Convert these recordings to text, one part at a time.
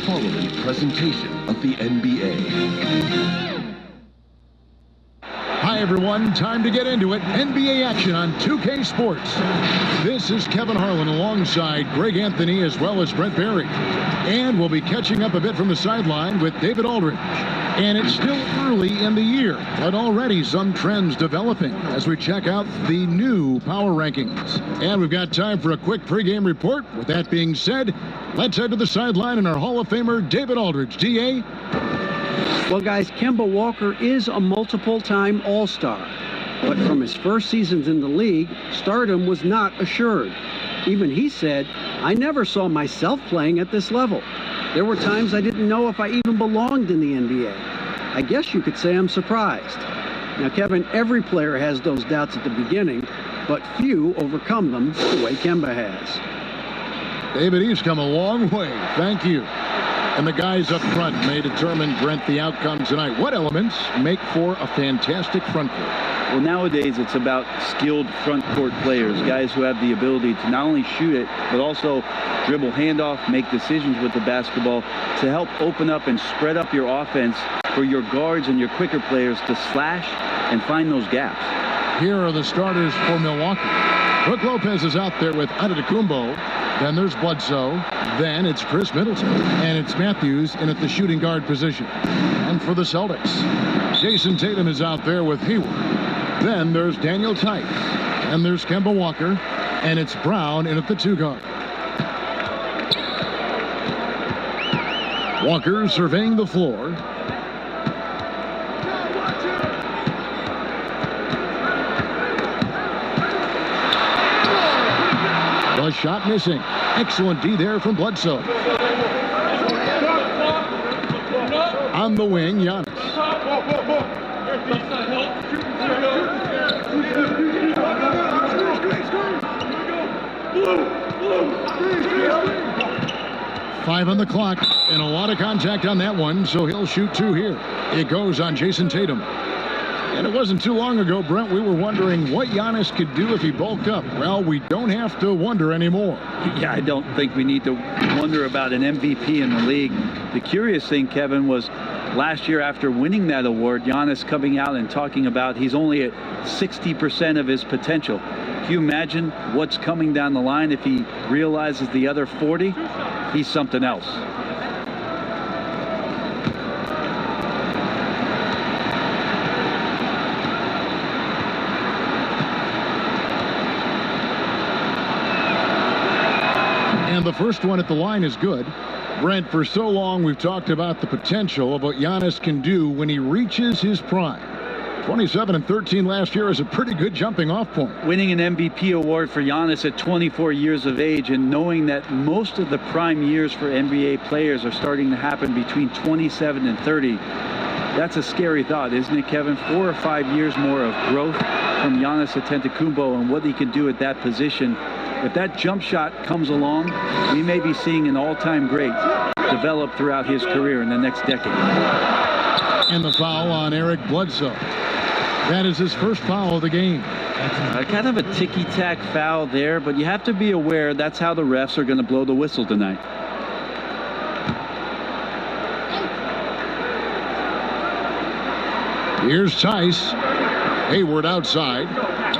following presentation of the NBA. Hi everyone, time to get into it. NBA action on 2K Sports. This is Kevin Harlan alongside Greg Anthony as well as Brent Barry. And we'll be catching up a bit from the sideline with David Aldridge. And it's still early in the year, but already some trends developing as we check out the new power rankings. And we've got time for a quick pregame report. With that being said, let's head to the sideline and our Hall of Famer, David Aldridge. DA? Well, guys, Kemba Walker is a multiple-time All-Star. But from his first seasons in the league, stardom was not assured. Even he said, "I never saw myself playing at this level. There were times I didn't know if I even belonged in the NBA. I guess you could say I'm surprised." Now, Kevin, every player has those doubts at the beginning, but few overcome them the way Kemba has. David, he's come a long way. Thank you. And the guys up front may determine, Brent, the outcome tonight. What elements make for a fantastic front court? Well, nowadays it's about skilled front court players, guys who have the ability to not only shoot it, but also dribble handoff, make decisions with the basketball to help open up and spread up your offense for your guards and your quicker players to slash and find those gaps. Here are the starters for Milwaukee. Brook Lopez is out there with Antetokounmpo. Then there's Bledsoe. Then it's Chris Middleton. And it's Matthews in at the shooting guard position. And for the Celtics, Jason Tatum is out there with Hayward. Then there's Daniel Tice. And there's Kemba Walker. And it's Brown in at the 2 guard. Walker surveying the floor. The shot missing. Excellent D there from Bledsoe. On the wing, Giannis. Five on the clock, and a lot of contact on that one, so he'll shoot 2 here. It goes on Jason Tatum. And it wasn't too long ago, Brent, we were wondering what Giannis could do if he bulked up. Well, we don't have to wonder anymore. Yeah, I don't think we need to wonder about an MVP in the league. The curious thing, Kevin, was last year after winning that award, Giannis coming out and talking about he's only at 60% of his potential. Can you imagine what's coming down the line if he realizes the other 40? He's something else. And the first one at the line is good. Brent, for so long we've talked about the potential of what Giannis can do when he reaches his prime. 27 and 13 last year is a pretty good jumping off point. Winning an MVP award for Giannis at 24 years of age and knowing that most of the prime years for NBA players are starting to happen between 27 and 30. That's a scary thought, isn't it, Kevin? 4 or 5 years more of growth from Giannis Antetokounmpo and what he can do at that position. If that jump shot comes along, we may be seeing an all-time great develop throughout his career in the next decade. And the foul on Eric Bledsoe. That is his first foul of the game. Kind of a ticky-tack foul there, but you have to be aware that's how the refs are going to blow the whistle tonight. Here's Tice. Hayward outside.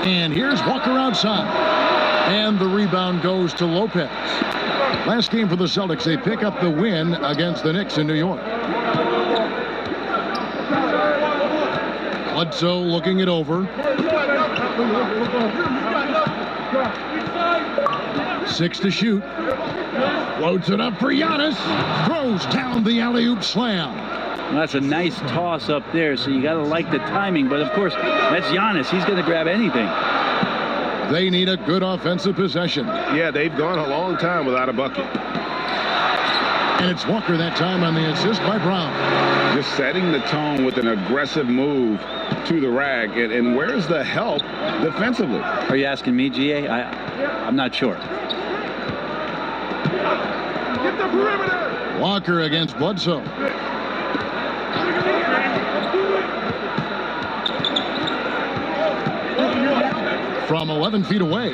And here's Walker outside. And the rebound goes to Lopez. Last game for the Celtics, they pick up the win against the Knicks in New York. Bledsoe looking it over. 6 to shoot. Floats it up for Giannis. Throws down the alley-oop slam. Well, that's a nice toss up there, so you got to like the timing. But, of course, that's Giannis. He's going to grab anything. They need a good offensive possession. Yeah, they've gone a long time without a bucket. And it's Walker that time on the assist by Brown. Just setting the tone with an aggressive move to the rack. And where's the help defensively? Are you asking me, GA? I'm not sure. Get the perimeter! Walker against Bledsoe. From 11 feet away,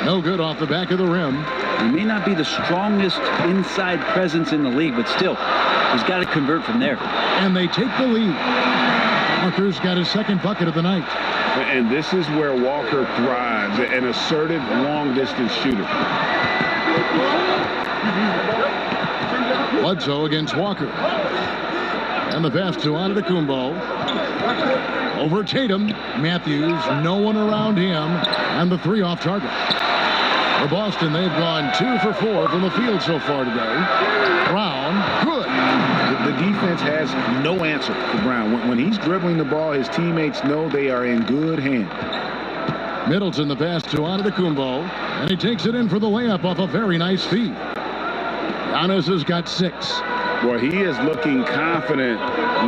no good off the back of the rim. He may not be the strongest inside presence in the league, but still, he's got to convert from there. And they take the lead. Walker's got his second bucket of the night. And this is where Walker thrives, an assertive long-distance shooter. Bledsoe against Walker. And the pass to Antetokounmpo. Over Tatum. Matthews, no one around him. And the three off target. For Boston, they've gone 2 for 4 from the field so far today. Brown, good. The defense has no answer for Brown. When he's dribbling the ball, his teammates know they are in good hands. Middleton, the pass to Antetokounmpo. And he takes it in for the layup off a very nice feed. Giannis has got 6. Boy, he is looking confident.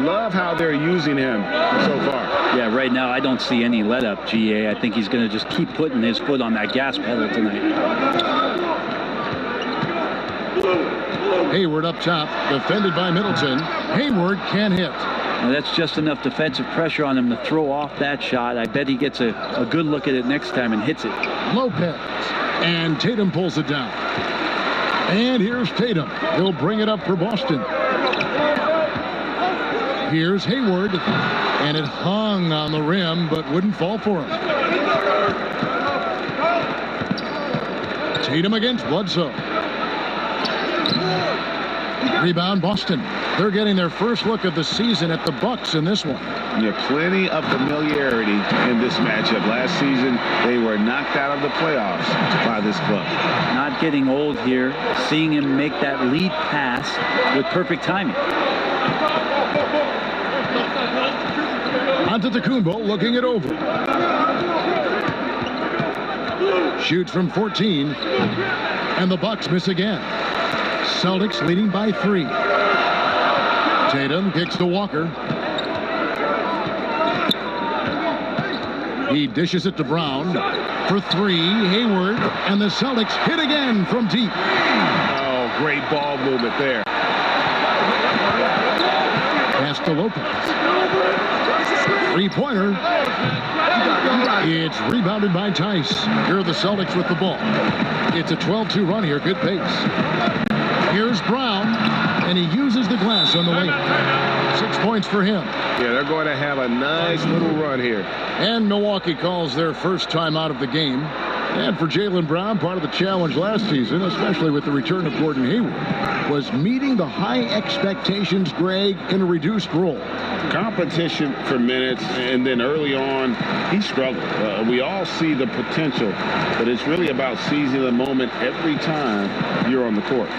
Love how they're using him so far. Yeah, right now I don't see any let up, GA. I think he's going to just keep putting his foot on that gas pedal tonight. Hayward up top, defended by Middleton. Hayward can't hit. Now that's just enough defensive pressure on him to throw off that shot. I bet he gets a good look at it next time and hits it. Lopez. And Tatum pulls it down. And here's Tatum. He'll bring it up for Boston. Here's Hayward. And it hung on the rim, but wouldn't fall for him. Tatum against Bledsoe. Rebound Boston. They're getting their first look of the season at the Bucks in this one. Yeah, plenty of familiarity in this matchup. Last season, they were knocked out of the playoffs by this club. Not getting old here. Seeing him make that lead pass with perfect timing. Antetokounmpo looking it over. Shoots from 14. And the Bucks miss again. Celtics leading by 3. Tatum kicks to Walker. He dishes it to Brown for 3. Hayward, and the Celtics hit again from deep. Oh, great ball movement there. Pass to Lopez. 3-pointer. It's rebounded by Tice. Here are the Celtics with the ball. It's a 12-2 run here. Good pace. Here's Brown, and he uses the glass on the way. 6 points for him. Yeah, they're going to have a nice little run here. And Milwaukee calls their first time out of the game. And for Jaylen Brown, part of the challenge last season, especially with the return of Gordon Hayward, was meeting the high expectations, Greg, in a reduced role. Competition for minutes, and then early on, he struggled. We all see the potential, but it's really about seizing the moment every time you're on the court.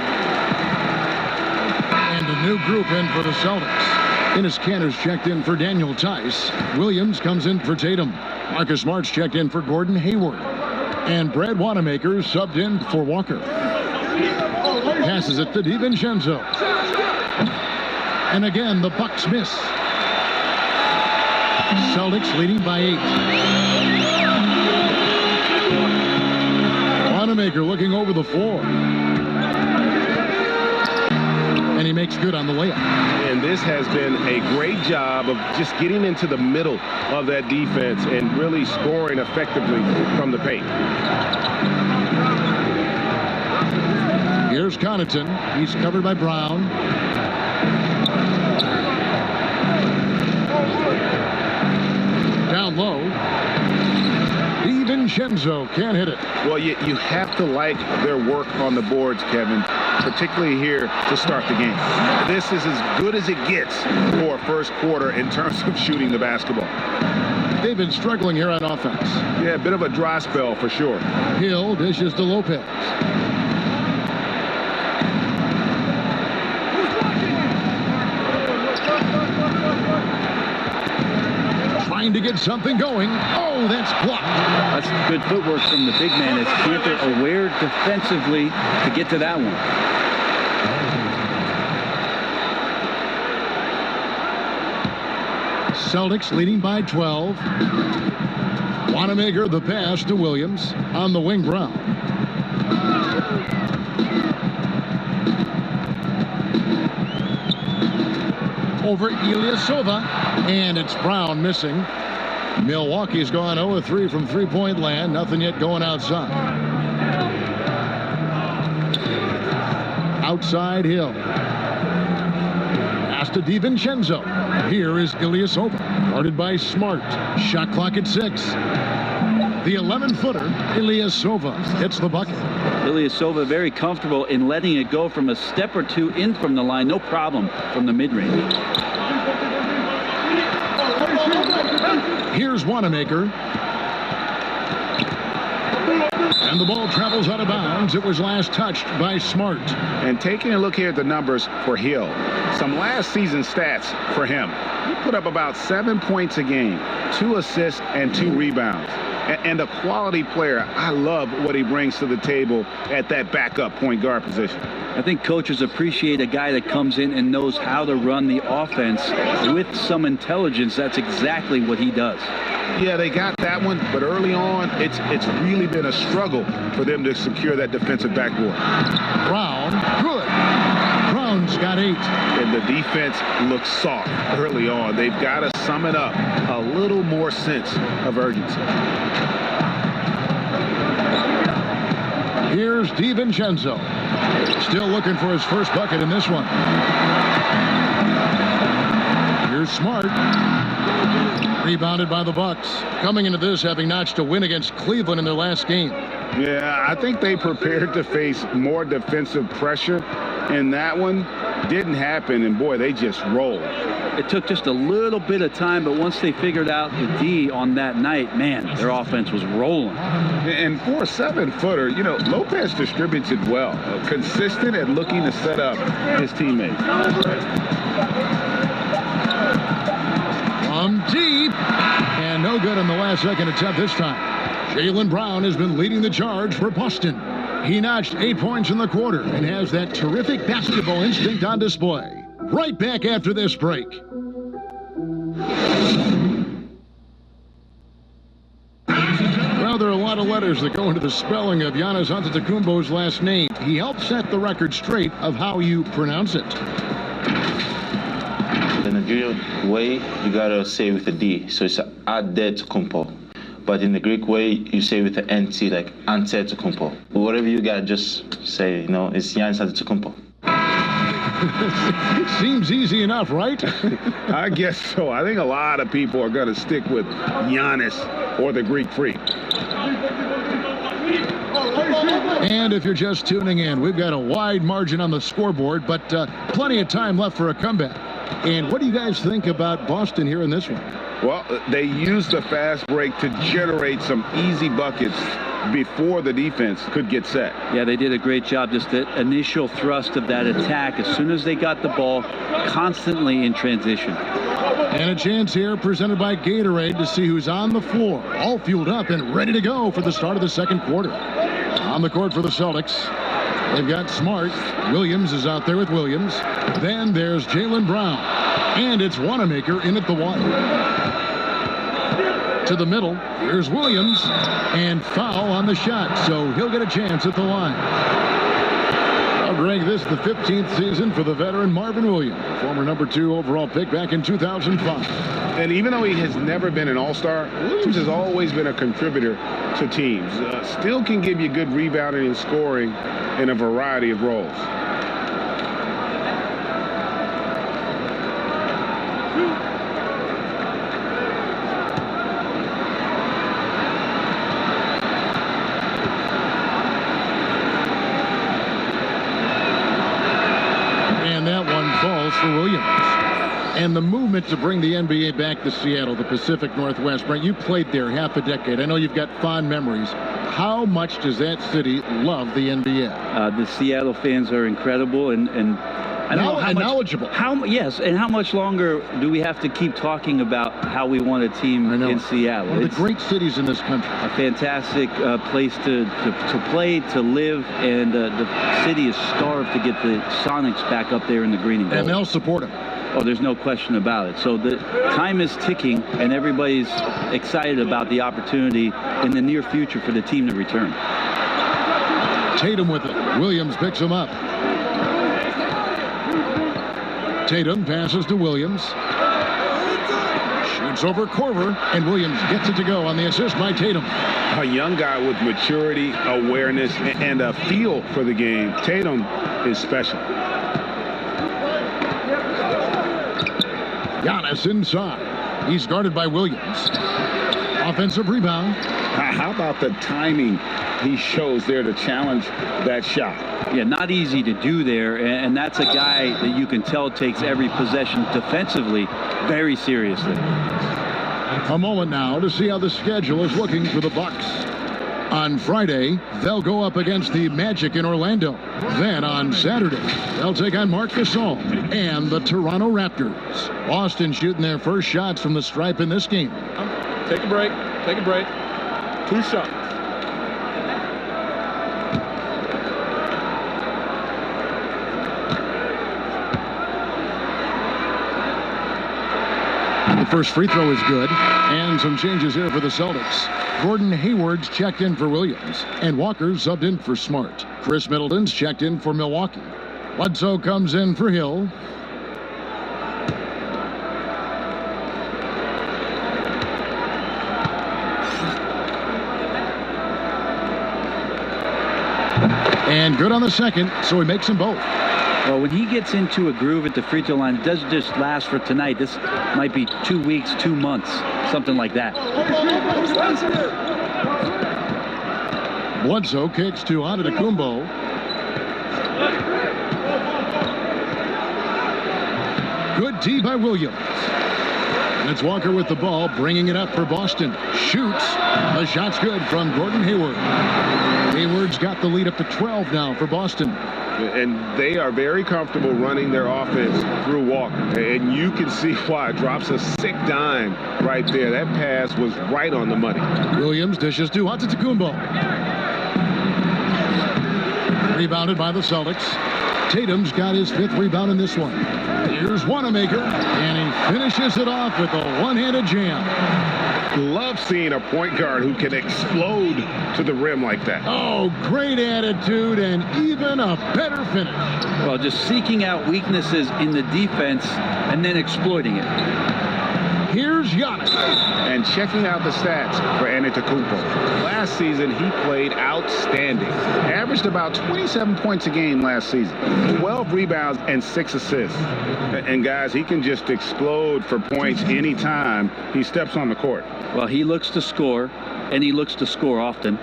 And a new group in for the Celtics. Enes Kanter's checked in for Daniel Tice. Williams comes in for Tatum. Marcus Smart's checked in for Gordon Hayward. And Brad Wanamaker subbed in for Walker. Passes it to DiVincenzo. And again, the Bucks miss. Celtics leading by 8. Wanamaker looking over the floor. And he makes good on the layup. And this has been a great job of just getting into the middle of that defense and really scoring effectively from the paint. Here's Connaughton. He's covered by Brown. Down low. DiVincenzo can't hit it. Well, you have to like their work on the boards, Kevin, particularly here to start the game. This is as good as it gets for a first quarter in terms of shooting the basketball. They've been struggling here on offense. Yeah, a bit of a dry spell for sure. Hill dishes to Lopez. Trying to get something going. Oh, that's blocked. That's good footwork from the big man as Kanter aware defensively to get to that one. Celtics leading by 12. Wanamaker the pass to Williams on the wing. Brown. Over Ilyasova, and it's Brown missing. Milwaukee's gone 0-3 from three-point land. Nothing yet going outside. outside Hill. Pass to DiVincenzo. Here is Ilyasova, guarded by Smart. Shot clock at 6. The 11-footer, Ilyasova, hits the bucket. Ilyasova very comfortable in letting it go from a step or two in from the line. No problem from the mid-range. Here's Wanamaker. And the ball travels out of bounds. It was last touched by Smart. And taking a look here at the numbers for Hill, some last season stats for him. He put up about 7 points a game, 2 assists, and 2 rebounds. And a quality player. I love what he brings to the table at that backup point guard position. I think coaches appreciate a guy that comes in and knows how to run the offense with some intelligence. That's exactly what he does. Yeah, they got that one, but early on, it's really been a struggle for them to secure that defensive backboard. Brown, good. Brown's got 8. And the defense looks soft early on. They've got to sum it up. A little more sense of urgency. Here's DiVincenzo. Still looking for his first bucket in this one. Here's Smart. Rebounded by the Bucks. Coming into this, having notched a win against Cleveland in their last game. Yeah, I think they prepared to face more defensive pressure. And that one didn't happen, and boy, they just rolled. It took just a little bit of time, but once they figured out the D on that night, man, their offense was rolling. And for a 7-footer, you know, Lopez distributes it well. Consistent at looking to set up his teammates. From deep, and no good on the last second attempt this time. Jaylen Brown has been leading the charge for Boston. He notched 8 points in the quarter and has that terrific basketball instinct on display. Right back after this break. Well, there are a lot of letters that go into the spelling of Giannis Antetokounmpo's last name. He helped set the record straight of how you pronounce it. The Nigerian way, you gotta say with a D, so it's Antetokounmpo. But in the Greek way, you say with the NT, like Antetokounmpo. But whatever you got, just say, you know, it's Giannis Antetokounmpo. Seems easy enough, right? I guess so. I think a lot of people are going to stick with Giannis or the Greek Freak. And if you're just tuning in, we've got a wide margin on the scoreboard, but plenty of time left for a comeback. And what do you guys think about Boston here in this one? Well, they used the fast break to generate some easy buckets before the defense could get set. Yeah, they did a great job. Just the initial thrust of that attack, as soon as they got the ball, constantly in transition. And a chance here presented by Gatorade to see who's on the floor, all fueled up and ready to go for the start of the second quarter. On the court for the Celtics, they've got Smart. Williams is out there with Williams. Then there's Jaylen Brown. And it's Wanamaker in at the 1. To the middle, here's Williams, and foul on the shot, so he'll get a chance at the line. Well, Greg, this is the 15th season for the veteran Marvin Williams, former number 2 overall pick back in 2005. And even though he has never been an all-star, Williams has always been a contributor to teams. Still can give you good rebounding and scoring in a variety of roles. For Williams. And the movement to bring the NBA back to Seattle, the Pacific Northwest. Brent, you played there half a decade. I know you've got fond memories. How much does that city love the NBA? The Seattle fans are incredible and I don't know how much, knowledgeable. Yes, and how much longer do we have to keep talking about how we want a team in Seattle? One of the great cities in this country. A fantastic place to play, to live, and the city is starved to get the Sonics back up there in the green and gold. And they'll support them. Oh, there's no question about it. So the time is ticking, and everybody's excited about the opportunity in the near future for the team to return. Tatum with it. Williams picks him up. Tatum passes to Williams. Shoots over Korver, and Williams gets it to go on the assist by Tatum. A young guy with maturity, awareness, and a feel for the game. Tatum is special. Giannis inside. He's guarded by Williams. Offensive rebound. How about the timing he shows there to challenge that shot? Yeah, not easy to do there, and that's a guy that you can tell takes every possession defensively very seriously. A moment now to see how the schedule is looking for the Bucks. On Friday, they'll go up against the Magic in Orlando. Then on Saturday, they'll take on Marc Gasol and the Toronto Raptors. Boston shooting their first shots from the stripe in this game. Take a break. Take a break. 2 shots. The first free throw is good. And some changes here for the Celtics. Gordon Hayward's checked in for Williams. And Walker's subbed in for Smart. Chris Middleton's checked in for Milwaukee. Bledsoe comes in for Hill. And good on the second, so he makes them both. Well, when he gets into a groove at the free throw line, it doesn't just last for tonight. This might be 2 weeks, 2 months, something like that. Bledsoe kicks to Antetokounmpo. Good D by Williams. And it's Walker with the ball, bringing it up for Boston. Shoots. The shot's good from Gordon Hayward. Hayward's got the lead up to 12 now for Boston. And they are very comfortable running their offense through Walker. And you can see why. Drops a sick dime right there. That pass was right on the money. Williams dishes to Antetokounmpo. Rebounded by the Celtics. Tatum's got his 5th rebound in this one. Here's Wanamaker, and he finishes it off with a one-handed jam. Love seeing a point guard who can explode to the rim like that. Oh, great attitude and even a better finish. Well, just seeking out weaknesses in the defense and then exploiting it. Here's Giannis. And checking out the stats for Antetokounmpo. Last season, he played outstanding. Averaged about 27 points a game last season. 12 rebounds and 6 assists. And guys, he can just explode for points anytime he steps on the court. Well, he looks to score, and he looks to score often.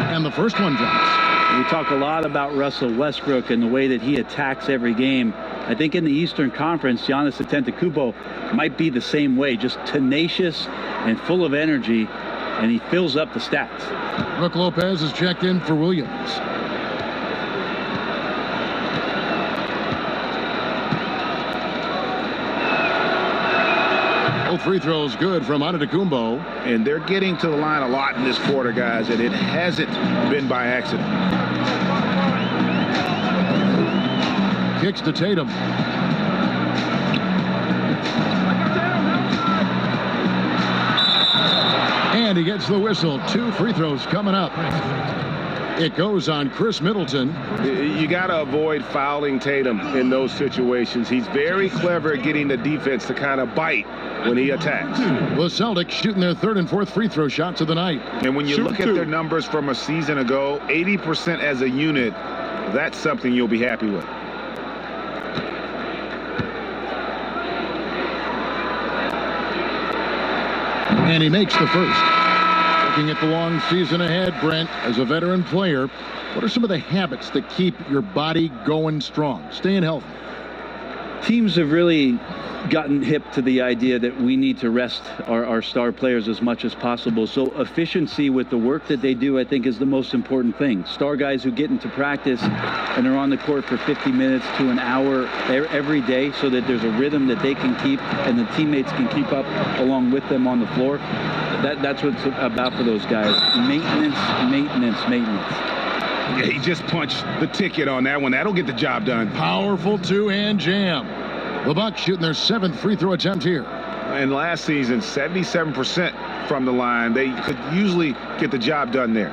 And the first one drops. We talk a lot about Russell Westbrook and the way that he attacks every game. I think in the Eastern Conference, Giannis Antetokounmpo might be the same way, just tenacious and full of energy, and he fills up the stats. Brook Lopez is checked in for Williams. Both free throws good from Antetokounmpo. And they're getting to the line a lot in this quarter, guys, and it hasn't been by accident. Kicks to Tatum. And he gets the whistle. 2 free throws coming up. It goes on Chris Middleton. You got to avoid fouling Tatum in those situations. He's very clever at getting the defense to kind of bite when he attacks. The Celtics shooting their 3rd and 4th free throw shots of the night. And when you look at their numbers from a season ago, 80% as a unit, that's something you'll be happy with. And he makes the first. Looking at the long season ahead, Brent, as a veteran player, what are some of the habits that keep your body going strong, staying healthy? Teams have really gotten hip to the idea that we need to rest our star players as much as possible. So efficiency with the work that they do, I think, is the most important thing. Star guys who get into practice and are on the court for 50 minutes to an hour every day so that there's a rhythm that they can keep and the teammates can keep up along with them on the floor. That's what it's about for those guys. Maintenance, maintenance, maintenance. Yeah, he just punched the ticket on that one. That'll get the job done. Powerful 2-hand jam. The Bucks shooting their 7th free throw attempt here. And last season, 77% from the line. They could usually get the job done there.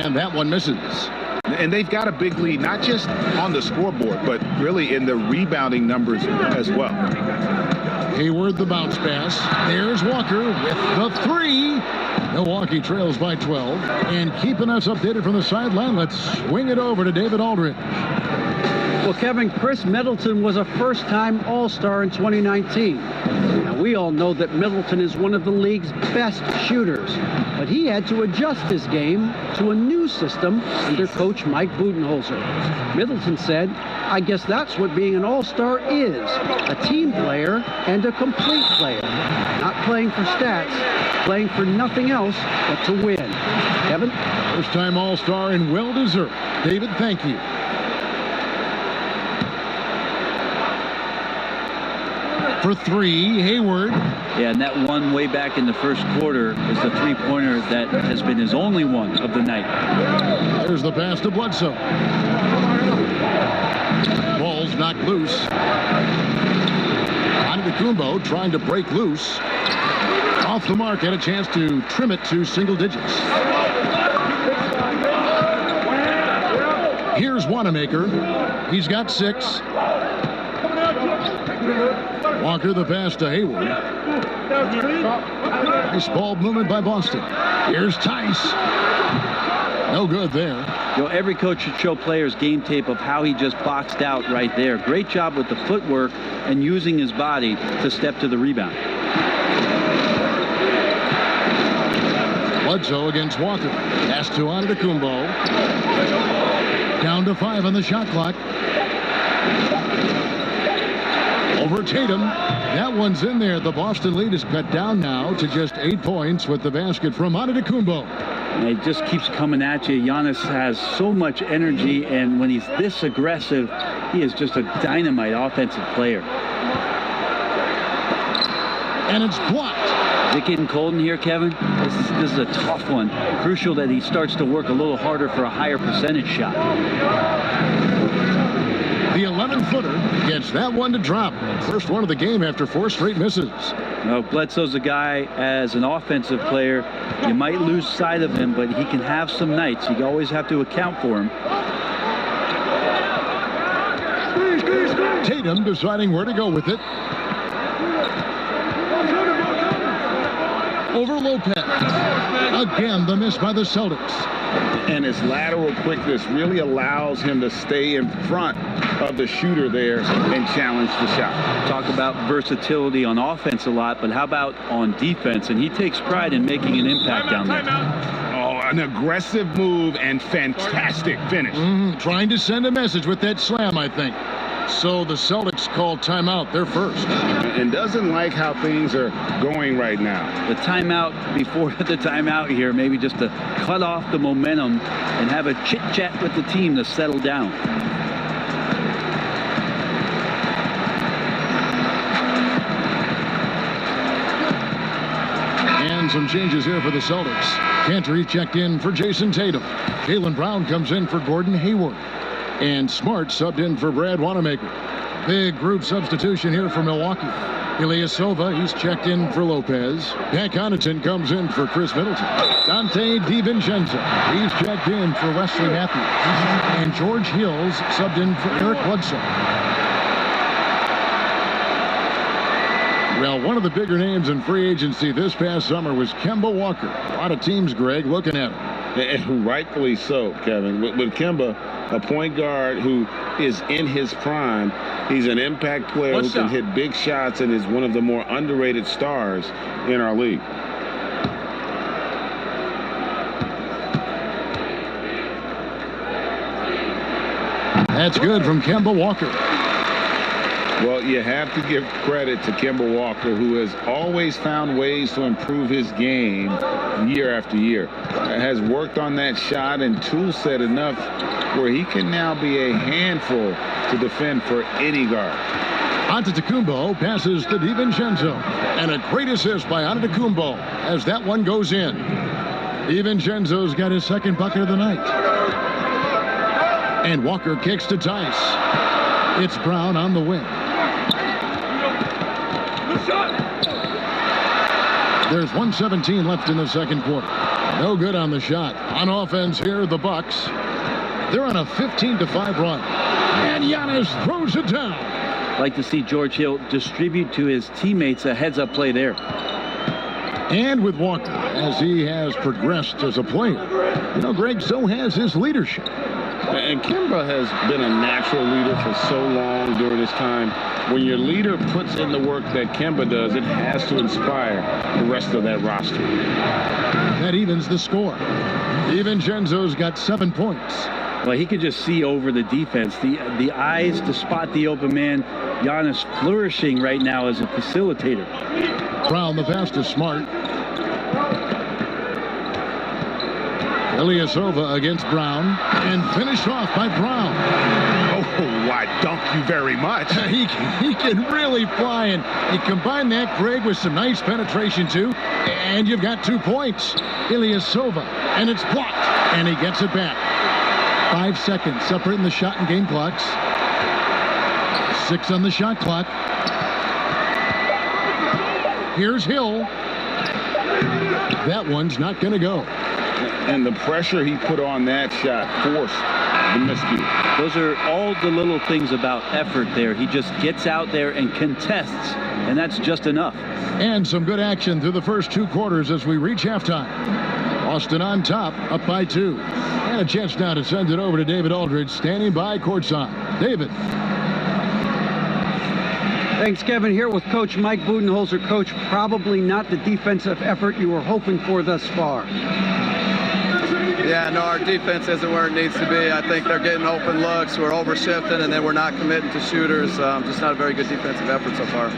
And that one misses. And they've got a big lead, not just on the scoreboard, but really in the rebounding numbers as well. Hayward, the bounce pass. There's Walker with the three. Milwaukee trails by 12. And keeping us updated from the sideline, let's swing it over to David Aldridge. Well, Kevin, Chris Middleton was a first-time All-Star in 2019. Now, we all know that Middleton is one of the league's best shooters, but he had to adjust his game to a new system under coach Mike Budenholzer. Middleton said, "I guess that's what being an All-Star is, a team player and a complete player. Not playing for stats, playing for nothing else but to win." Kevin? First-time All-Star and well-deserved. David, thank you. For three, Hayward. Yeah, and that one way back in the first quarter is the three-pointer that has been his only one of the night. There's the pass to Bledsoe. Ball's knocked loose. Antetokounmpo trying to break loose. Off the mark, had a chance to trim it to single digits. Here's Wanamaker. He's got 6. Walker the pass to Hayward. Nice ball movement by Boston. Here's Tice. No good there. You know, every coach should show players game tape of how he just boxed out right there. Great job with the footwork and using his body to step to the rebound. Bledsoe against Walker. Pass to Antetokounmpo. Down to 5 on the shot clock. Over Tatum. That one's in there. The Boston lead is cut down now to just 8 points with the basket from Antetokounmpo. And it just keeps coming at you. Giannis has so much energy, and when he's this aggressive, he is just a dynamite offensive player. And it's blocked. Is it getting cold in here, Kevin? This is a tough one. Crucial that he starts to work a little harder for a higher percentage shot. The 11-footer gets that one to drop. First one of the game after 4 straight misses. Well, Bledsoe's a guy, as an offensive player, you might lose sight of him, but he can have some nights. You always have to account for him. Tatum deciding where to go with it. Over Lopez. Again, the miss by the Celtics. And his lateral quickness really allows him to stay in front of the shooter there and challenge the shot. Talk about versatility on offense a lot, but how about on defense? And he takes pride in making an impact down there. Oh, an aggressive move and fantastic finish. Trying to send a message with that slam, I think. So the Celtics call timeout. They're first. And doesn't like how things are going right now. The timeout before the timeout here, maybe just to cut off the momentum and have a chit-chat with the team to settle down. And some changes here for the Celtics. Cantor checked in for Jason Tatum. Jaylen Brown comes in for Gordon Hayward. And Smart subbed in for Brad Wanamaker. Big group substitution here for Milwaukee. Ilyasova, he's checked in for Lopez. Pat Connaughton comes in for Chris Middleton. Dante DiVincenzo, he's checked in for Wesley Matthews. And George Hills subbed in for Eric Bledsoe. Well, one of the bigger names in free agency this past summer was Kemba Walker. A lot of teams, Greg, looking at him. And rightfully so, Kevin. With Kemba, a point guard who is in his prime, he's an impact player who can hit big shots and is one of the more underrated stars in our league. That's good from Kemba Walker. Well, you have to give credit to Kemba Walker, who has always found ways to improve his game year after year. Has worked on that shot and tool set enough where he can now be a handful to defend for any guard. Antetokounmpo passes to DiVincenzo. And a great assist by Antetokounmpo as that one goes in. DiVincenzo's got his second bucket of the night. And Walker kicks to Tice. It's Brown on the wing. There's 1:17 left in the second quarter. No good on the shot. On offense here, the Bucks. They're on a 15-5 run. And Giannis throws it down. Like to see George Hill distribute to his teammates a heads-up play there. And with Walker, as he has progressed as a player, you know, Greg, so has his leadership. And Kemba has been a natural leader for so long during his time. When your leader puts in the work that Kemba does, it has to inspire the rest of that roster. That evens the score. DiVincenzo's got 7 points. Well, he could just see over the defense. The eyes to spot the open man. Giannis flourishing right now as a facilitator. Brown, the pass to Smart. Ilyasova against Brown, and finished off by Brown. Oh, I dunk you very much. He can really fly, and you combine that, Greg, with some nice penetration, too, and you've got 2 points. Ilyasova, and it's blocked, and he gets it back. 5 seconds separating the shot and game clocks. 6 on the shot clock. Here's Hill. That one's not going to go. And the pressure he put on that shot forced the miscue. Those are all the little things about effort there. He just gets out there and contests, and that's just enough. And some good action through the first 2 quarters as we reach halftime. Boston on top, up by 2. And a chance now to send it over to David Aldridge, standing by courtside. David. Thanks, Kevin. Here with Coach Mike Budenholzer. Coach, probably not the defensive effort you were hoping for thus far. Yeah, no, our defense isn't where it needs to be. I think they're getting open looks. We're overshifting, and then we're not committing to shooters. Just not a very good defensive effort so far.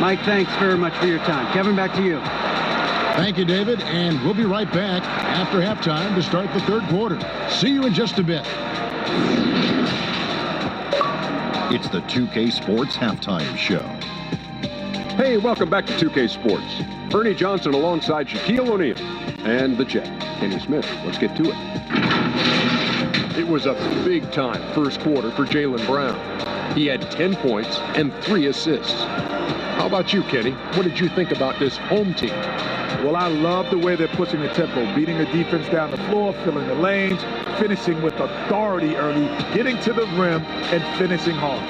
Mike, thanks very much for your time. Kevin, back to you. Thank you, David. And we'll be right back after halftime to start the third quarter. See you in just a bit. It's the 2K Sports Halftime Show. Hey, welcome back to 2K Sports. Ernie Johnson alongside Shaquille O'Neal. And the Jet, Kenny Smith. Let's get to it. It was a big-time first quarter for Jaylen Brown. He had 10 points and 3 assists. How about you, Kenny? What did you think about this home team? Well, I love the way they're pushing the tempo, beating the defense down the floor, filling the lanes, finishing with authority early, getting to the rim, and finishing hard.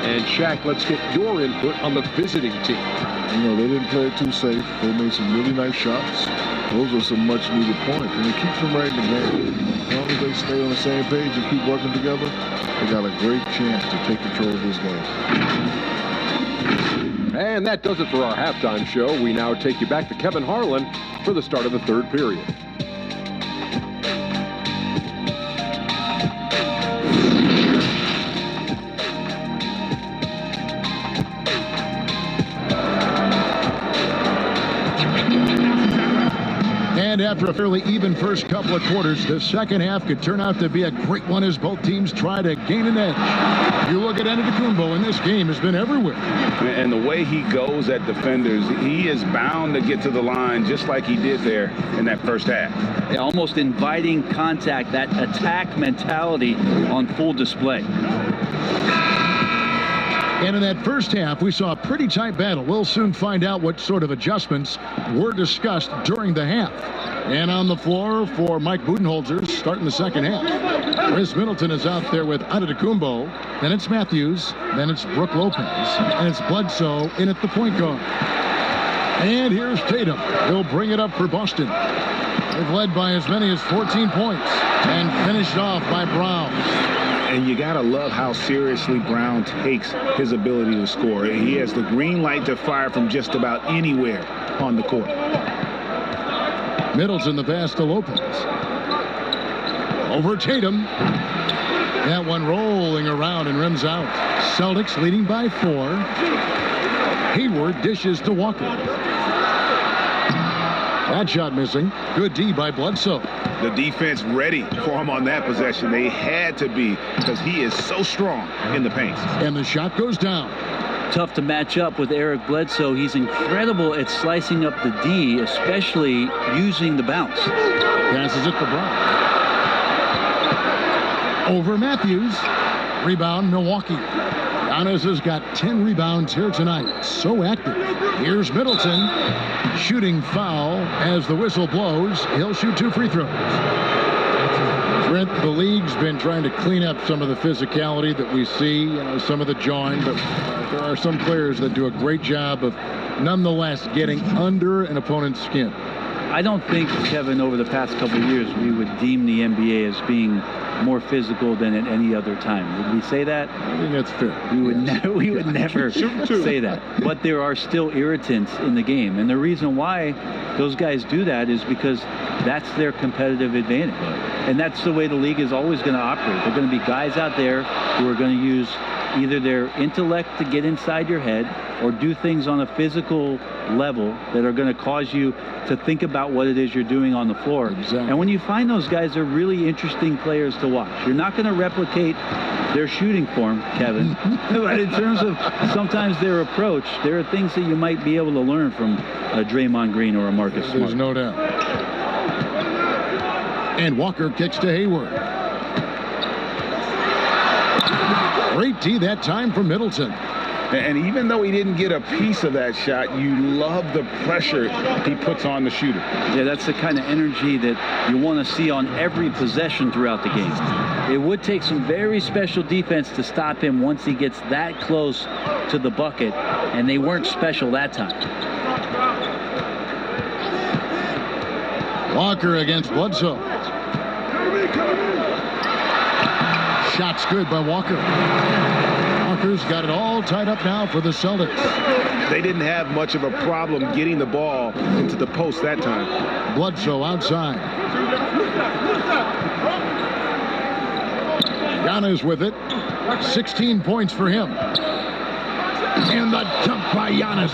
And Shaq, let's get your input on the visiting team. You know, they didn't play it too safe. They made some really nice shots. Those are some much-needed points, and it keeps them right in the game. As long as they stay on the same page and keep working together, they got a great chance to take control of this game. And that does it for our halftime show. We now take you back to Kevin Harlan for the start of the third period. And after a fairly even first couple of quarters, the second half could turn out to be a great one as both teams try to gain an edge. You look at Antetokounmpo, and this game has been everywhere. And the way he goes at defenders, he is bound to get to the line just like he did there in that first half. Yeah, almost inviting contact, that attack mentality on full display. And in that first half, we saw a pretty tight battle. We'll soon find out what sort of adjustments were discussed during the half. And on the floor for Mike Budenholzer, starting the second half. Chris Middleton is out there with Antetokounmpo. Then it's Matthews. Then it's Brook Lopez. And it's Bledsoe in at the point guard. And here's Tatum. He'll bring it up for Boston. They've led by as many as 14 points. And finished off by Brown. And you got to love how seriously Brown takes his ability to score. He has the green light to fire from just about anywhere on the court. Middleton the pass to Lopez. Over Tatum. That one rolling around and rims out. Celtics leading by 4. Hayward dishes to Walker. That shot missing. Good D by Bledsoe. The defense ready for him on that possession. They had to be because he is so strong in the paint. And the shot goes down. Tough to match up with Eric Bledsoe. He's incredible at slicing up the D, especially using the bounce. Passes it to Brown. Over Matthews. Rebound Milwaukee. Giannis has got 10 rebounds here tonight. So active. Here's Middleton. Shooting foul as the whistle blows. He'll shoot 2 free throws. Brent, the league's been trying to clean up some of the physicality that we see, some of the jawing, but there are some players that do a great job of nonetheless getting under an opponent's skin. I don't think, Kevin, over the past couple of years, we would deem the NBA as being more physical than at any other time. Would we say that? I think that's fair. We would never say that. But there are still irritants in the game. And the reason why those guys do that is because that's their competitive advantage. And that's the way the league is always going to operate. There are going to be guys out there who are going to use either their intellect to get inside your head or do things on a physical level that are going to cause you to think about what it is you're doing on the floor. Exactly. And when you find those guys, they're really interesting players to watch. You're not going to replicate their shooting form, Kevin. But in terms of sometimes their approach, there are things that you might be able to learn from a Draymond Green or a Marcus Smart. There's no doubt. And Walker kicks to Hayward. Great tee that time from Middleton. And even though he didn't get a piece of that shot, you love the pressure he puts on the shooter. Yeah, that's the kind of energy that you want to see on every possession throughout the game. It would take some very special defense to stop him once he gets that close to the bucket, and they weren't special that time. Walker against Bledsoe. Shot's good by Walker. Walker's got it all tied up now for the Celtics. They didn't have much of a problem getting the ball into the post that time. Bledsoe outside. Giannis with it. 16 points for him. And the jump by Giannis.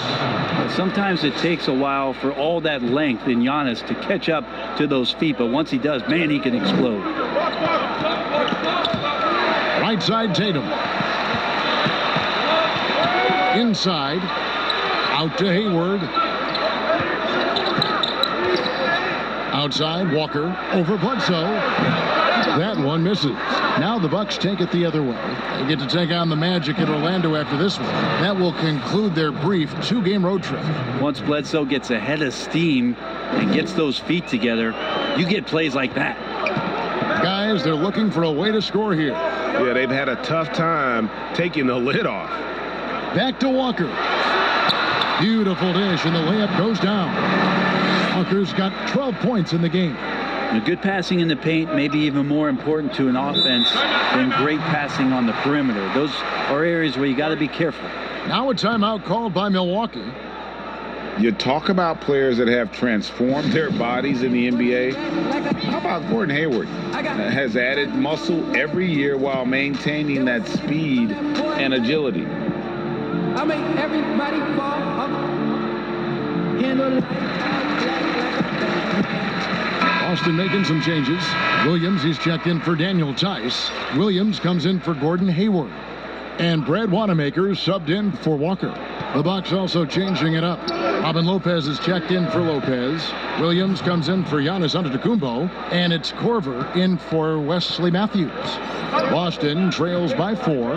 Sometimes it takes a while for all that length in Giannis to catch up to those feet, but once he does, man, he can explode. Right side, Tatum. Inside. Out to Hayward. Outside, Walker. Over Bledsoe. That one misses. Now the Bucks take it the other way. They get to take on the Magic at Orlando after this one. That will conclude their brief 2-game road trip. Once Bledsoe gets ahead of steam and gets those feet together, you get plays like that. Guys, they're looking for a way to score here. Yeah, they've had a tough time taking the lid off. Back to Walker. Beautiful dish, and the layup goes down. Walker's got 12 points in the game. Good passing in the paint may be even more important to an offense than great passing on the perimeter. Those are areas where you got to be careful. Now a timeout called by Milwaukee. You talk about players that have transformed their bodies in the NBA. How about Gordon Hayward? Has added muscle every year while maintaining that speed and agility. I make everybody fall up. Austin making some changes. Williams, he's checked in for Daniel Tice. Williams comes in for Gordon Hayward. And Brad Wanamaker subbed in for Walker. The Bucks also changing it up. Robin Lopez is checked in for Lopez. Williams comes in for Giannis Antetokounmpo. And it's Korver in for Wesley Matthews. Boston trails by 4.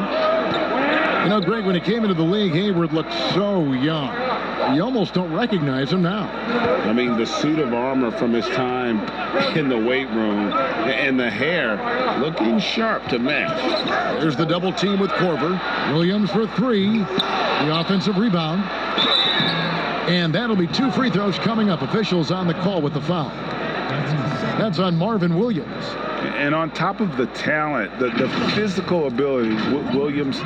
You know, Greg, when he came into the league, Hayward looked so young. You almost don't recognize him now. I mean, the suit of armor from his time in the weight room and the hair looking sharp to match. There's the double team with Korver. Williams for 3. The offensive rebound. And that'll be 2 free throws coming up. Officials on the call with the foul. That's on Marvin Williams. And on top of the talent, the physical ability, Williams,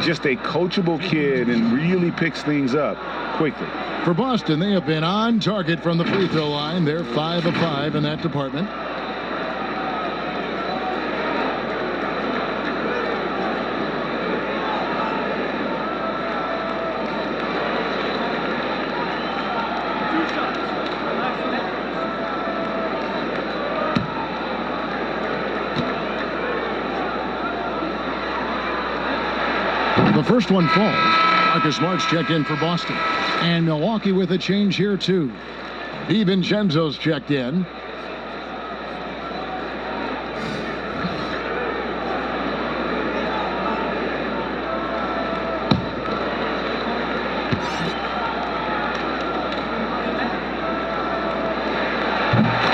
just a coachable kid and really picks things up quickly. For Boston, they have been on target from the free throw line. They're 5 of 5 in that department. The first one falls. Marcus Smart's checked in for Boston. And Milwaukee with a change here, too. DiVincenzo's checked in.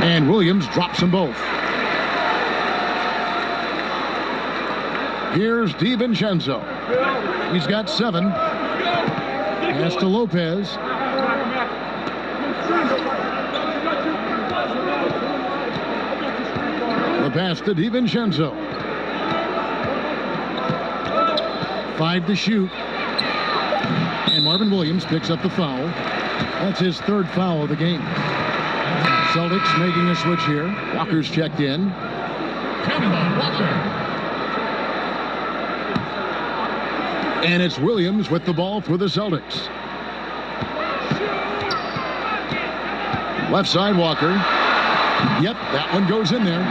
And Williams drops them both. Here's DiVincenzo. He's got 7. Pass to Lopez. The pass to DiVincenzo. 5 to shoot. And Marvin Williams picks up the foul. That's his 3rd foul of the game. Celtics making a switch here. Walker's checked in. Kemba Walker. And it's Williams with the ball for the Celtics. Left side, Walker. Yep, that one goes in there.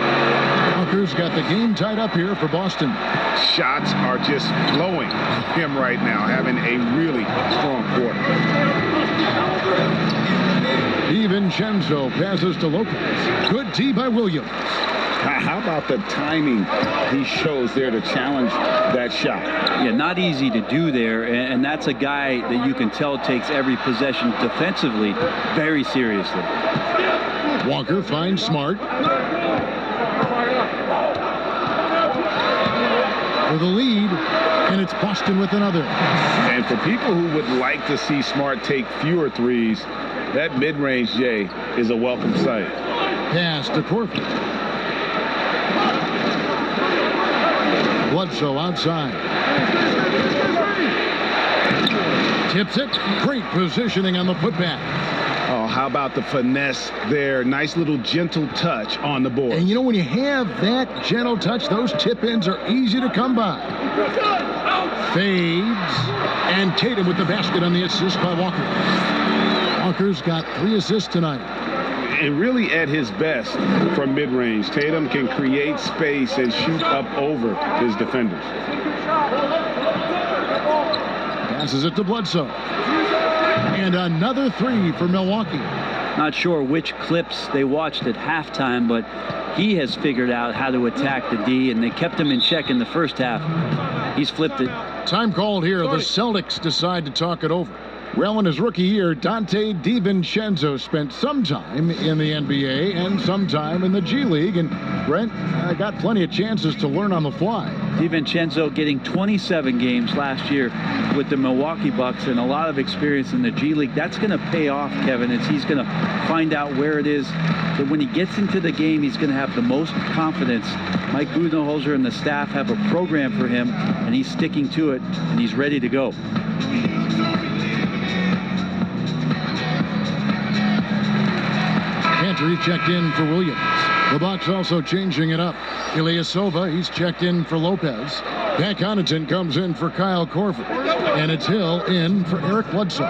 Walker's got the game tied up here for Boston. Shots are just flowing him right now, having a really strong quarter. DiVincenzo passes to Lopez. Good D by Williams. How about the timing he shows there to challenge that shot? Yeah, not easy to do there, and that's a guy that you can tell takes every possession defensively very seriously. Walker finds Smart. For the lead, and it's Boston with another. And for people who would like to see Smart take fewer threes, that mid-range J is a welcome sight. Pass to Corford. Bledsoe outside. Tips it. Great positioning on the putback. Oh, how about the finesse there? Nice little gentle touch on the board. And you know, when you have that gentle touch, those tip-ins are easy to come by. Fades. And Tatum with the basket on the assist by Walker. Walker's got 3 assists tonight. And really at his best from mid-range. Tatum can create space and shoot up over his defenders. Passes it to Bledsoe. And another 3 for Milwaukee. Not sure which clips they watched at halftime, but he has figured out how to attack the D, and they kept him in check in the first half. He's flipped it. Time called here. The Celtics decide to talk it over. Well, in his rookie year, Dante DiVincenzo spent some time in the NBA and some time in the G League. And Brent got plenty of chances to learn on the fly. DiVincenzo getting 27 games last year with the Milwaukee Bucks and a lot of experience in the G League. That's going to pay off, Kevin, as he's going to find out where it is that when he gets into the game, he's going to have the most confidence. Mike Budenholzer and the staff have a program for him, and he's sticking to it, and he's ready to go. Cantor checked in for Williams. The Bucks also changing it up. Ilyasova, he's checked in for Lopez. Pat Connaughton comes in for Kyle Korver. And it's Hill in for Eric Bledsoe.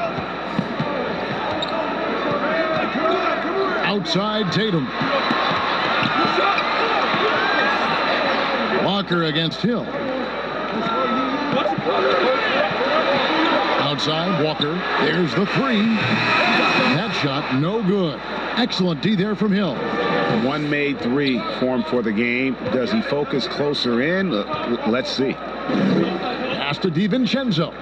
Outside Tatum. Walker against Hill. Outside Walker. There's the 3. That shot no good. Excellent D there from Hill. One made 3 formed for the game. Does he focus closer in? Let's see. Pass to DiVincenzo.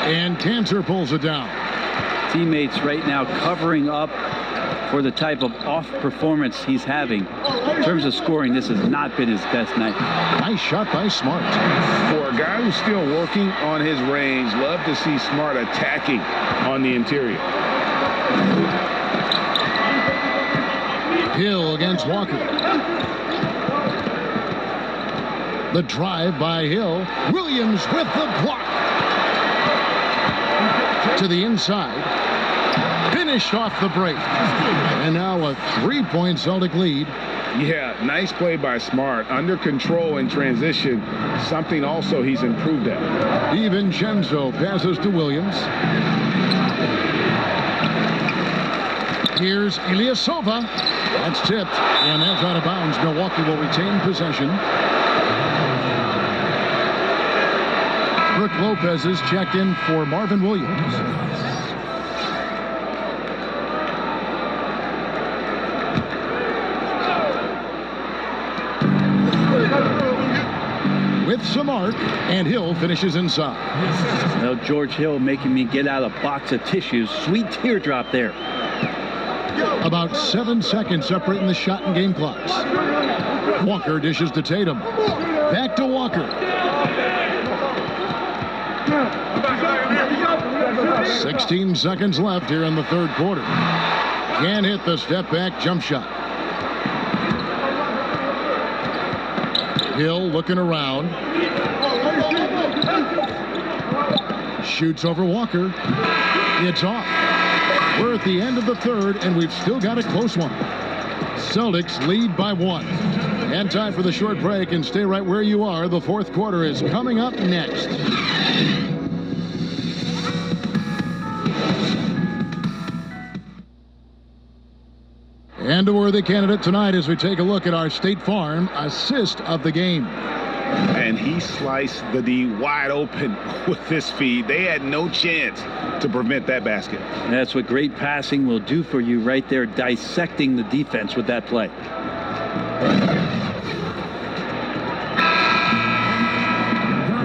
And Cantor pulls it down. Teammates right now covering up for the type of off performance he's having. In terms of scoring, this has not been his best night. Nice shot by Smart. For a guy who's still working on his range, love to see Smart attacking on the interior. Hill against Walker. The drive by Hill. Williams with the block. To the inside. Finished off the break. And now a 3-point Celtic lead. Yeah, nice play by Smart. Under control in transition. Something also he's improved at. DiVincenzo passes to Williams. Here's Ilyasova. That's tipped. And that's out of bounds. Milwaukee will retain possession. Brook Lopez is checked in for Marvin Williams. with some arc, and Hill finishes inside. Well, George Hill making me get out a box of tissues. Sweet teardrop there. About 7 seconds separating the shot and game clocks. Walker dishes to Tatum. Back to Walker. 16 seconds left here in the third quarter. Can't hit the step-back jump shot. Hill looking around. Shoots over Walker. It's off. We're at the end of the third, and we've still got a close one. Celtics lead by 1. And time for the short break, and stay right where you are. The fourth quarter is coming up next. And a worthy candidate tonight as we take a look at our State Farm assist of the game. And he sliced the D wide open with this feed. They had no chance to prevent that basket. That's what great passing will do for you right there, dissecting the defense with that play.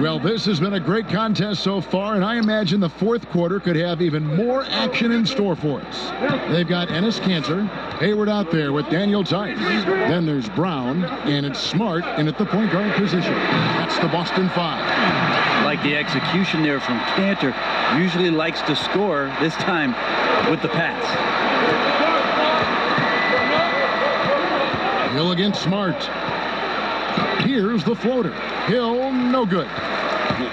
Well, this has been a great contest so far, and I imagine the fourth quarter could have even more action in store for us. They've got Ennis Cantor, Hayward out there with Daniel Tice. Then there's Brown, and it's Smart in at the point guard position. That's the Boston Five. Like the execution there from Cantor. Usually likes to score, this time with the pass. Hill against Smart. Here's the floater. Hill, no good.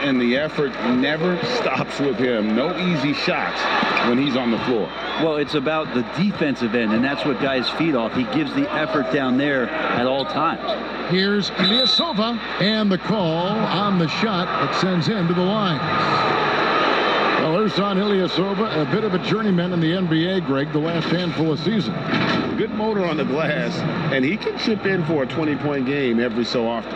And the effort never stops with him. No easy shots when he's on the floor. Well, it's about the defensive end, and that's what guys feed off. He gives the effort down there at all times. Here's Ilyasova, and the call on the shot that sends him to the line. Well, there's on Ilyasova, a bit of a journeyman in the NBA, Greg, the last handful of season. Good motor on the glass, and he can chip in for a 20-point game every so often.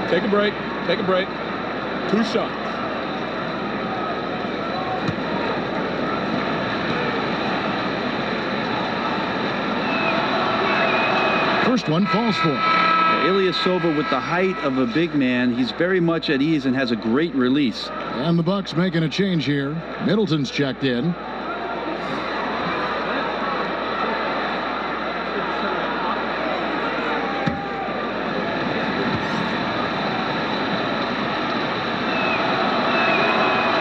Take a break. Take a break. 2 shots. First one falls for him. Ilyasova with the height of a big man. He's very much at ease and has a great release. And the Bucks making a change here. Middleton's checked in.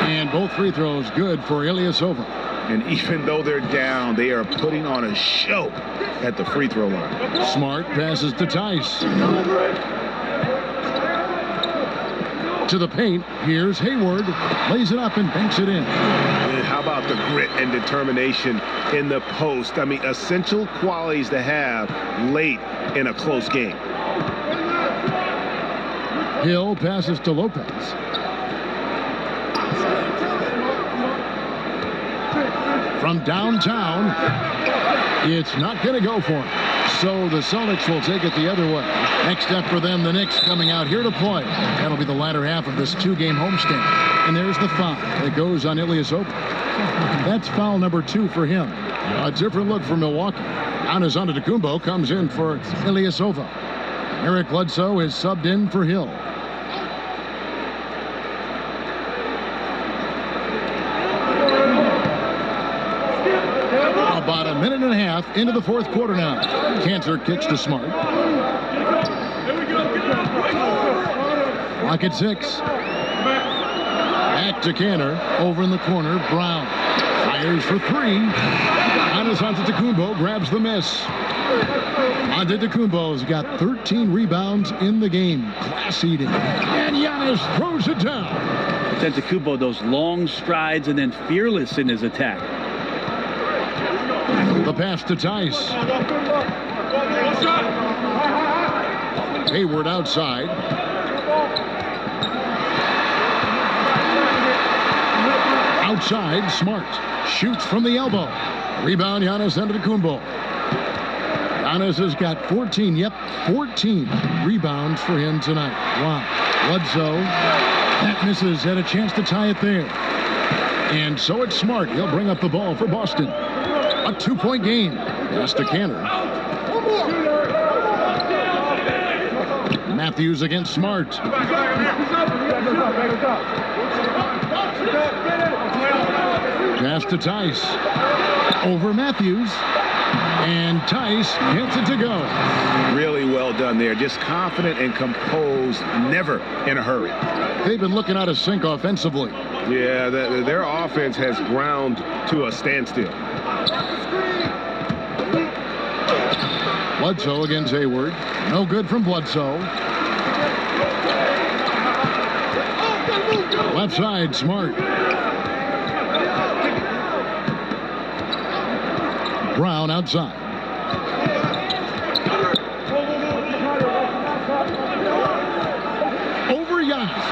And both free throws good for Ilyasova. And even though they're down, they are putting on a show at the free throw line. Smart passes to Tice. To the paint. Here's Hayward. Lays it up and banks it in. And how about the grit and determination in the post? I mean, essential qualities to have late in a close game. Hill passes to Lopez. From downtown, it's not going to go for him. So the Celtics will take it the other way. Next step for them, the Knicks coming out here to play. That'll be the latter half of this 2-game homestand. And there's the foul that goes on Ilyasova. That's foul number 2 for him. A different look for Milwaukee. Giannis Antetokounmpo comes in for Ilyasova. Eric Bledsoe is subbed in for Hill. About a minute and a half into the fourth quarter now. Cantor kicks to Smart. Clock at 6. Back to Cantor. Over in the corner, Brown. Fires for 3. Giannis Antetokounmpo grabs the miss. Antetokounmpo's got 13 rebounds in the game. Class eating. And Giannis throws it down. Antetokounmpo, those long strides and then fearless in his attack. The pass to Tice. Hayward outside. Outside, Smart. Shoots from the elbow. Rebound, Giannis Antetokounmpo. Giannis has got 14 rebounds for him tonight. Wow. Bledsoe That misses, had a chance to tie it there. And so it's Smart. He'll bring up the ball for Boston. A 2-point game. Pass to Cantor. Matthews against Smart. Pass to Tice. Over Matthews. And Tice gets it to go. Really well done there. Just confident and composed, never in a hurry. They've been looking out of sync offensively. Yeah, their offense has ground to a standstill. Bledsoe against Hayward. No good from Bledsoe. Left side, Smart. Brown outside. Over Giannis.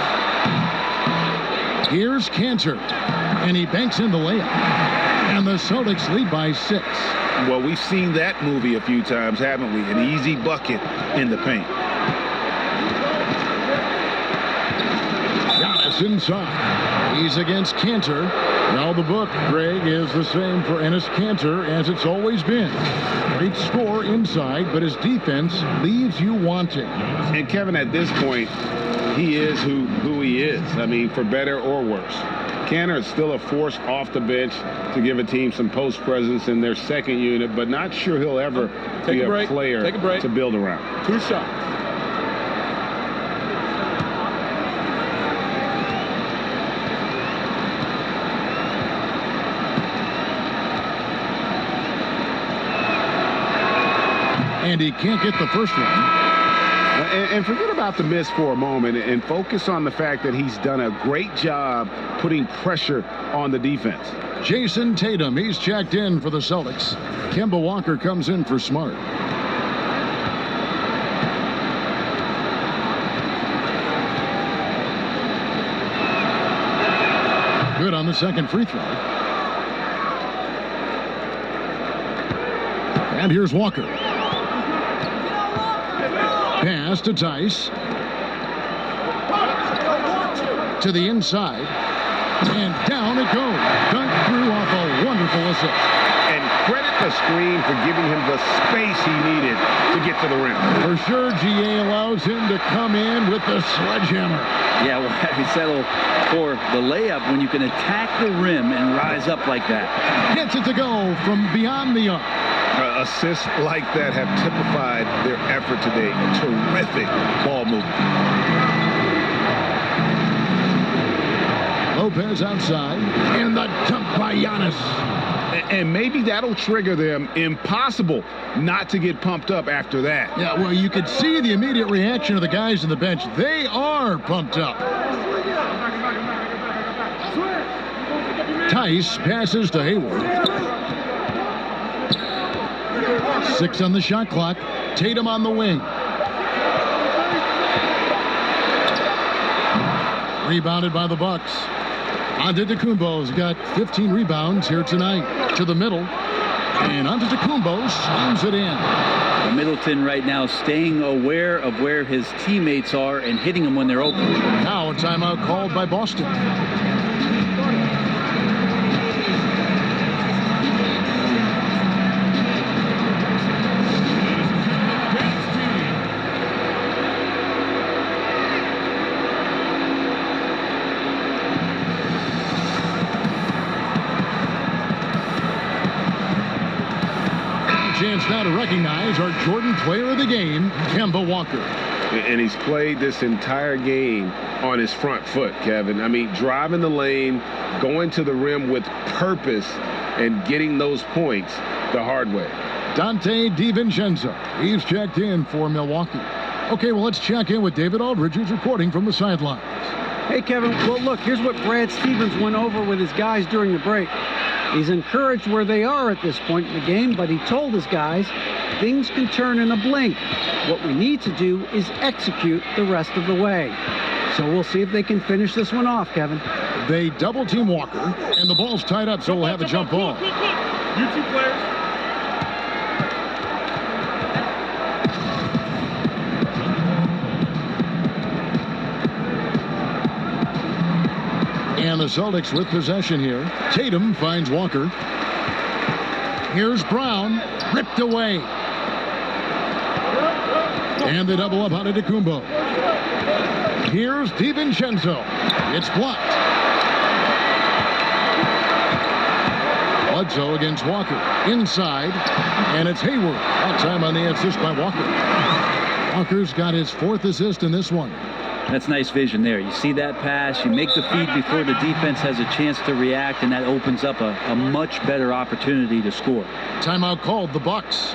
Here's Cantor. And he banks in the layup. And the Celtics lead by 6. Well, we've seen that movie a few times, haven't we? An easy bucket in the paint. Giannis inside. He's against Cantor. Now the book, Greg, is the same for Enes Kanter as it's always been. Great score inside, but his defense leaves you wanting. And Kevin, at this point, he is who he is. I mean, for better or worse. Kanter is still a force off the bench to give a team some post presence in their second unit, but not sure he'll ever be a player to build around. 2 shots. And he can't get the first one. And forget about the miss for a moment and focus on the fact that he's done a great job putting pressure on the defense. Jason Tatum, he's checked in for the Celtics. Kemba Walker comes in for Smart. Good on the second free throw. And here's Walker. Pass to Tice. To the inside. And down it goes. Dunked through off a wonderful assist. And credit the screen for giving him the space he needed to get to the rim. For sure, GA allows him to come in with the sledgehammer. Yeah, well, he settled for the layup when you can attack the rim and rise up like that. Gets it to go from beyond the arc. Assists like that have typified their effort today. Terrific ball movement. Lopez outside. And the dunk by Giannis. And maybe that'll trigger them. Impossible not to get pumped up after that. Yeah, well, you could see the immediate reaction of the guys on the bench. They are pumped up. Tice passes to Hayward. 6 on the shot clock. Tatum on the wing. Rebounded by the Bucks. Antetokounmpo's got 15 rebounds here tonight. To the middle. And Antetokounmpo slams it in. Middleton right now staying aware of where his teammates are and hitting them when they're open. Now a timeout called by Boston. Chance now to recognize our Jordan Player of the Game, Kemba Walker. And he's played this entire game on his front foot, Kevin. I mean, driving the lane, going to the rim with purpose, and getting those points the hard way. Dante DiVincenzo, he's checked in for Milwaukee. Okay, well, let's check in with David Aldridge, who's reporting from the sidelines. Hey, Kevin. Well, look, here's what Brad Stevens went over with his guys during the break. He's encouraged where they are at this point in the game, but he told his guys things can turn in a blink. What we need to do is execute the rest of the way. So we'll see if they can finish this one off, Kevin. They double team Walker, and the ball's tied up, so we'll have a jump ball. You 2 players. Celtics with possession here. Tatum finds Walker. Here's Brown. Ripped away. And they double up on Antetokounmpo. Here's DiVincenzo. It's blocked. Bledsoe against Walker. Inside. And it's Hayward. That time on the assist by Walker. Walker's got his 4th assist in this one. That's nice vision there. You see that pass, you make the feed before the defense has a chance to react, and that opens up a much better opportunity to score. Timeout called, the Bucks.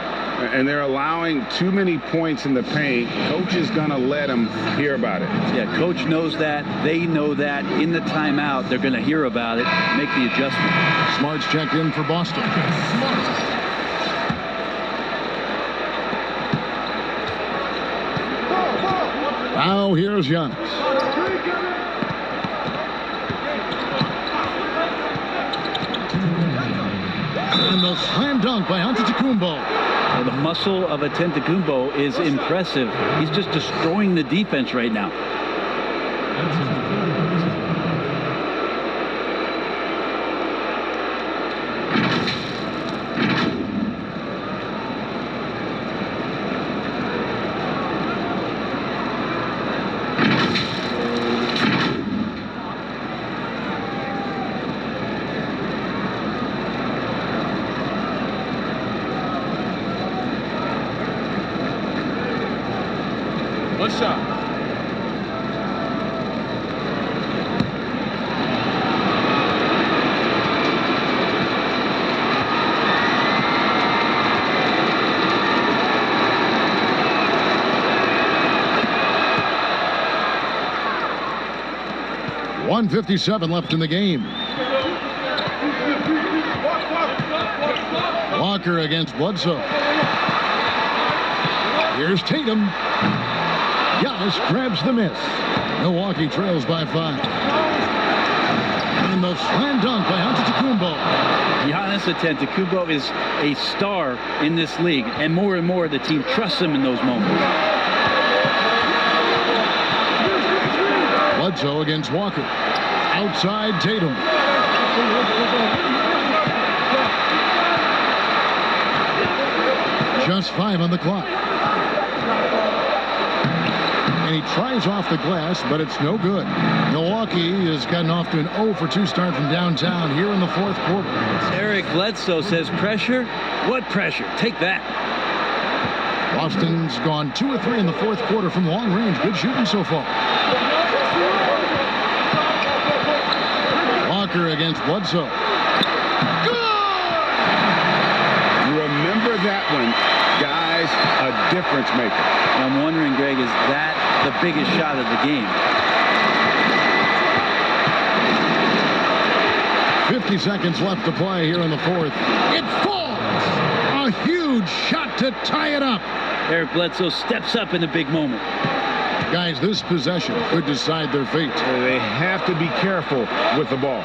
And they're allowing too many points in the paint. Coach is going to let them hear about it. Yeah, coach knows that. They know that. In the timeout, they're going to hear about it, make the adjustment. Smart's checked in for Boston. Now here's Giannis. And the slam dunk by Antetokounmpo. Well, the muscle of Antetokounmpo is impressive. He's just destroying the defense right now. Good shot. .157 left in the game. Walker against Bledsoe. Here's Tatum. Giannis grabs the miss. Milwaukee trails by 5. And the slam dunk by Antetokounmpo. Giannis Antetokounmpo is a star in this league, and more the team trusts him in those moments. Bledsoe against Walker. Outside Tatum. Just 5 on the clock. And he tries off the glass, but it's no good. Milwaukee has gotten off to an 0 for 2 start from downtown here in the 4th quarter. Eric Bledsoe says pressure? What pressure? Take that. Boston's gone 2 of 3 in the 4th quarter from long range. Good shooting so far. Walker against Bledsoe. Remember that one, guys, a difference maker. I'm wondering, Greg, is that the biggest shot of the game? 50 seconds left to play here in the 4th. It falls! A huge shot to tie it up. Eric Bledsoe steps up in a big moment. Guys, this possession could decide their fate. They have to be careful with the ball.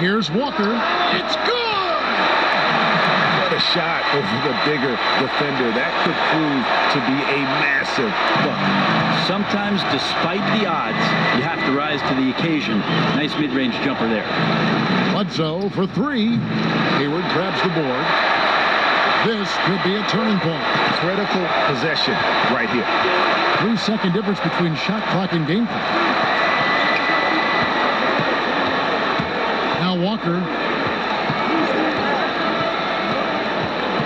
Here's Walker. It's good! What a shot over the bigger defender. That could prove to be a massive bucket. Sometimes, despite the odds, you have to rise to the occasion. Nice mid-range jumper there. Bledsoe for 3. Hayward grabs the board. This could be a turning point. Critical possession right here. 3-second difference between shot clock and game clock. Now Walker.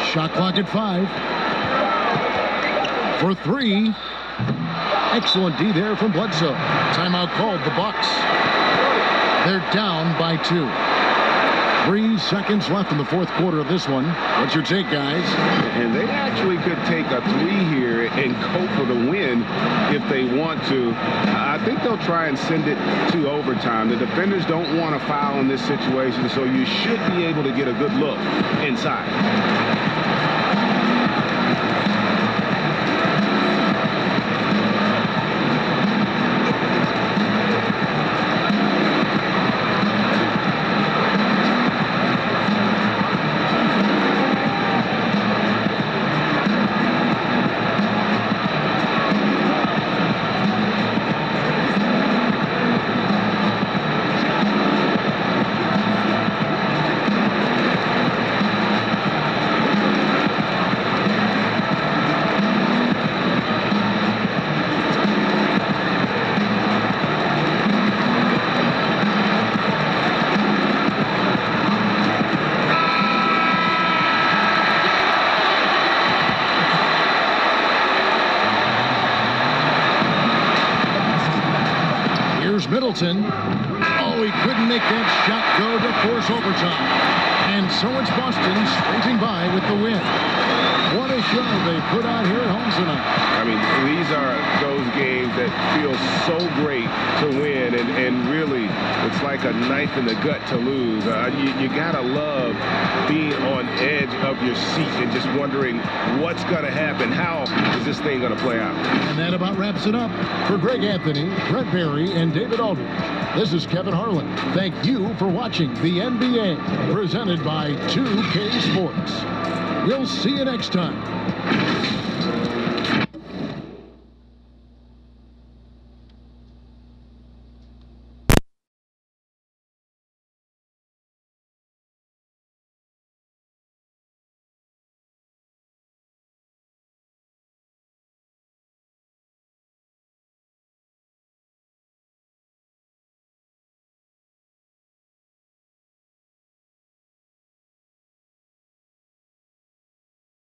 Shot clock at 5. For 3. Excellent D there from Bledsoe. Timeout called, the Bucks. They're down by 2. 3 seconds left in the 4th quarter of this one. What's your take, guys? And they actually could take a 3 here and go for the win if they want to. I think they'll try and send it to overtime. The defenders don't want to foul in this situation, so you should be able to get a good look inside. Johnson. Oh, he couldn't make that shot go to force overtime. And so it's Boston scraping by with the win. What a show they put on here at home tonight. I mean, these are those games that feel so great to win, and really, it's like a knife in the gut to lose. You gotta love being on edge of your seat and just wondering what's gonna happen. How is this thing gonna play out? And that about wraps it up. For Greg Anthony, Brett Barry, and David Aldridge, this is Kevin Harlan. Thank you for watching the NBA, presented by 2K Sports. We'll see you next time.